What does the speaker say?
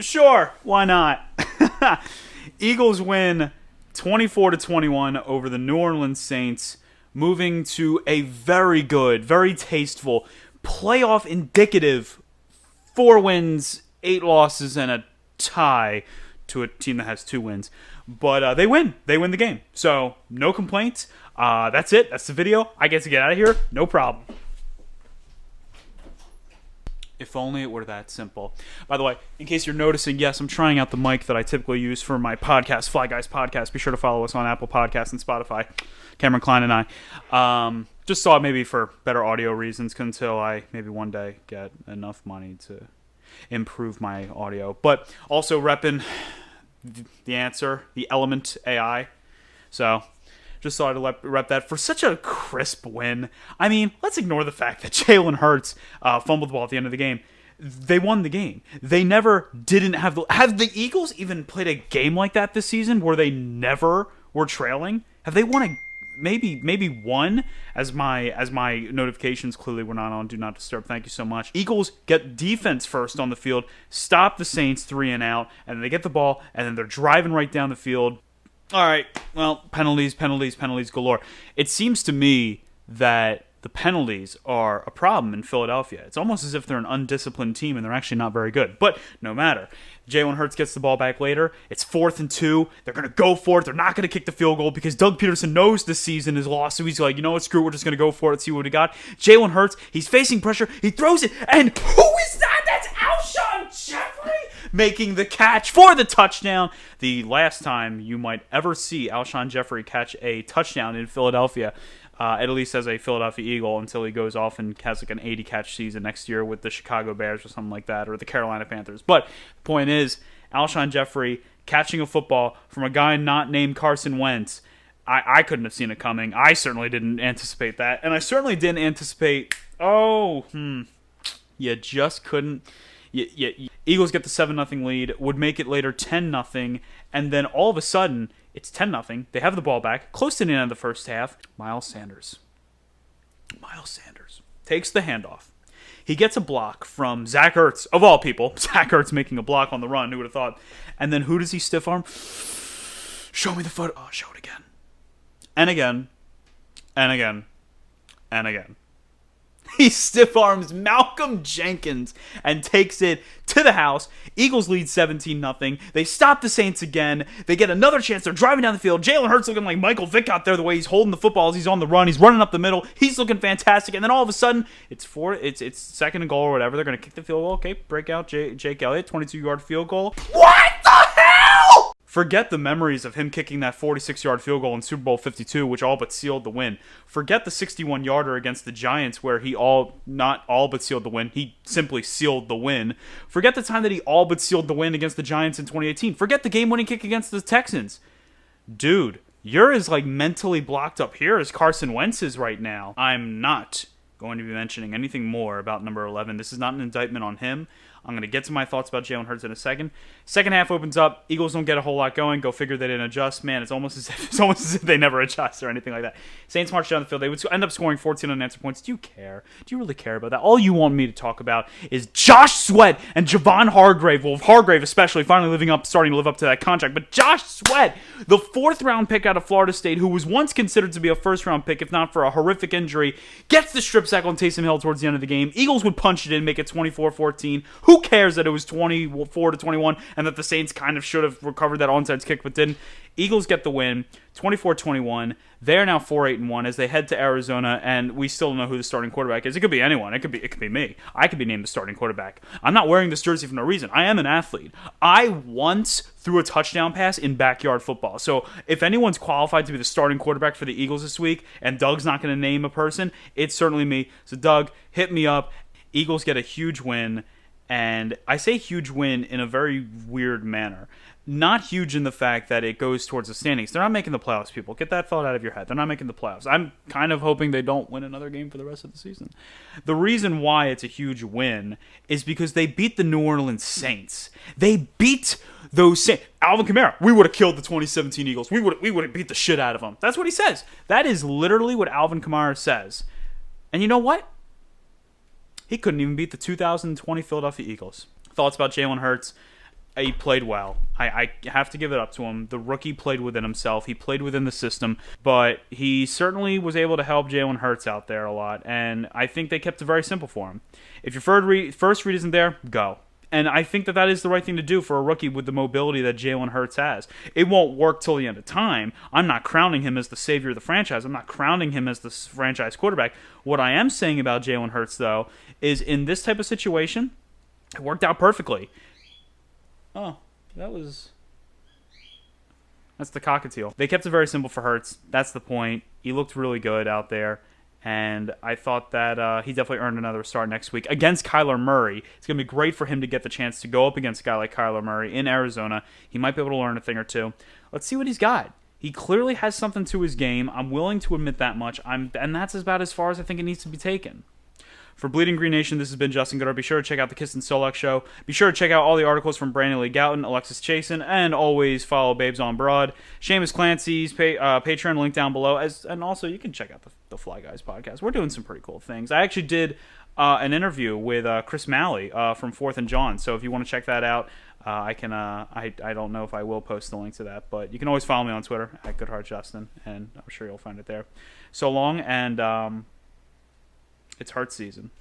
Sure, why not? Eagles win 24-21 over the New Orleans Saints, moving to a very good, very tasteful, playoff indicative 4 wins, 8 losses, and a tie to a team that has 2 wins. But they win. They win the game. So, no complaints. That's it. That's the video. I get to get out of here. No problem. If only it were that simple. By the way, in case you're noticing, yes, I'm trying out the mic that I typically use for my podcast, Fly Guys Podcast. Be sure to follow us on Apple Podcasts and Spotify. Cameron Kline and I. Just thought maybe for better audio reasons until I maybe one day get enough money to improve my audio. But also repping the answer, the Element AI. So just thought I'd rep that for such a crisp win. I mean, let's ignore the fact that Jalen Hurts fumbled the ball at the end of the game. They won the game. They never didn't have the... Have the Eagles even played a game like that this season where they never were trailing? Have they won a... Maybe one, as my notifications clearly were not on Do Not Disturb. Thank you so much. Eagles get defense first on the field, stop the Saints 3 and out, and then they get the ball, and then they're driving right down the field. All right, well, penalties galore. It seems to me that the penalties are a problem in Philadelphia. It's almost as if they're an undisciplined team and they're actually not very good. But no matter. Jalen Hurts gets the ball back later. It's 4th and 2. They're going to go for it. They're not going to kick the field goal because Doug Peterson knows the season is lost. So he's like, you know what, screw it. We're just going to go for it. See what we got. Jalen Hurts, he's facing pressure. He throws it. And who is that? That's Alshon Jeffrey making the catch for the touchdown. The last time you might ever see Alshon Jeffrey catch a touchdown in Philadelphia. At least as a Philadelphia Eagle, until he goes off and has like an 80-catch season next year with the Chicago Bears or something like that, or the Carolina Panthers. But the point is, Alshon Jeffrey catching a football from a guy not named Carson Wentz. I couldn't have seen it coming. I certainly didn't anticipate that. And I certainly didn't anticipate, you just couldn't. Eagles get the 7-0 lead, would make it later 10-0, and then all of a sudden, it's 10-0. They have the ball back, close to the end of the first half. Miles Sanders takes the handoff. He gets a block from Zach Ertz, of all people. Zach Ertz making a block on the run, who would have thought? And then who does he stiff arm? Show me the photo. Oh, show it again. And again. And again. And again. He stiff arms Malcolm Jenkins and takes it to the house. Eagles lead 17-0. They stop the Saints again. They get another chance. They're driving down the field. Jalen Hurts looking like Michael Vick out there, the way he's holding the football as he's on the run. He's running up the middle. He's looking fantastic. And then all of a sudden, it's 2nd and goal or whatever. They're going to kick the field goal. Okay, break out Jake Elliott, 22-yard field goal. What the hell? Forget the memories of him kicking that 46-yard field goal in Super Bowl 52, which all but sealed the win. Forget the 61-yarder against the Giants, where he not all but sealed the win. He simply sealed the win. Forget the time that he all but sealed the win against the Giants in 2018. Forget the game-winning kick against the Texans. Dude, you're as mentally blocked up here as Carson Wentz is right now. I'm not going to be mentioning anything more about number 11. This is not an indictment on him. I'm going to get to my thoughts about Jalen Hurts in a second. Second half opens up. Eagles don't get a whole lot going. Go figure they didn't adjust. Man, it's almost as if they never adjust or anything like that. Saints march down the field. They would end up scoring 14 unanswered points. Do you care? Do you really care about that? All you want me to talk about is Josh Sweat and Javon Hargrave. Well, Hargrave especially starting to live up to that contract. But Josh Sweat, the 4th-round pick out of Florida State, who was once considered to be a first-round pick, if not for a horrific injury, gets the strip sack on Taysom Hill towards the end of the game. Eagles would punch it in, make it 24-14. Who cares that it was 24-21 and that the Saints kind of should have recovered that onside kick but didn't? Eagles get the win, 24-21. They're now 4-8-1 as they head to Arizona, and we still don't know who the starting quarterback is. It could be anyone. It could be me. I could be named the starting quarterback. I'm not wearing this jersey for no reason. I am an athlete. I once threw a touchdown pass in backyard football. So if anyone's qualified to be the starting quarterback for the Eagles this week, and Doug's not going to name a person, it's certainly me. So Doug, hit me up. Eagles get a huge win. And I say huge win in a very weird manner. Not huge in the fact that it goes towards the standings. They're not making the playoffs, people. Get that thought out of your head. They're not making the playoffs. I'm kind of hoping they don't win another game for the rest of the season. The reason why it's a huge win is because they beat the New Orleans Saints. They beat those Saints. Alvin Kamara, we would have killed the 2017 Eagles. We would have beat the shit out of them. That's what he says. That is literally what Alvin Kamara says. And you know what? He couldn't even beat the 2020 Philadelphia Eagles. Thoughts about Jalen Hurts? he played well. I have to give it up to him. The rookie played within himself. He played within the system, but he certainly was able to help Jalen Hurts out there a lot, and I think they kept it very simple for him. If your first read isn't there, go. And I think that is the right thing to do for a rookie with the mobility that Jalen Hurts has. It won't work till the end of time. I'm not crowning him as the savior of the franchise. I'm not crowning him as the franchise quarterback. What I am saying about Jalen Hurts, though, is in this type of situation, it worked out perfectly. Oh, that's the cockatiel. They kept it very simple for Hurts. That's the point. He looked really good out there. And I thought that he definitely earned another start next week against Kyler Murray. It's going to be great for him to get the chance to go up against a guy like Kyler Murray in Arizona. He might be able to learn a thing or two. Let's see what he's got. He clearly has something to his game. I'm willing to admit that much. And that's about as far as I think it needs to be taken. For Bleeding Green Nation, this has been Justin Goodhart. Be sure to check out the Kiss and Solak Show. Be sure to check out all the articles from Brandon Lee Gouton, Alexis Chasen, and always follow Babes on Broad. Seamus Clancy's Patreon link down below. And also, you can check out the Fly Guys podcast. We're doing some pretty cool things. I actually did an interview with Chris Malley from 4th and John. So if you want to check that out, I can. I don't know if I will post the link to that, but you can always follow me on Twitter at GoodhartJustin, and I'm sure you'll find it there. So long, and it's Hurts season.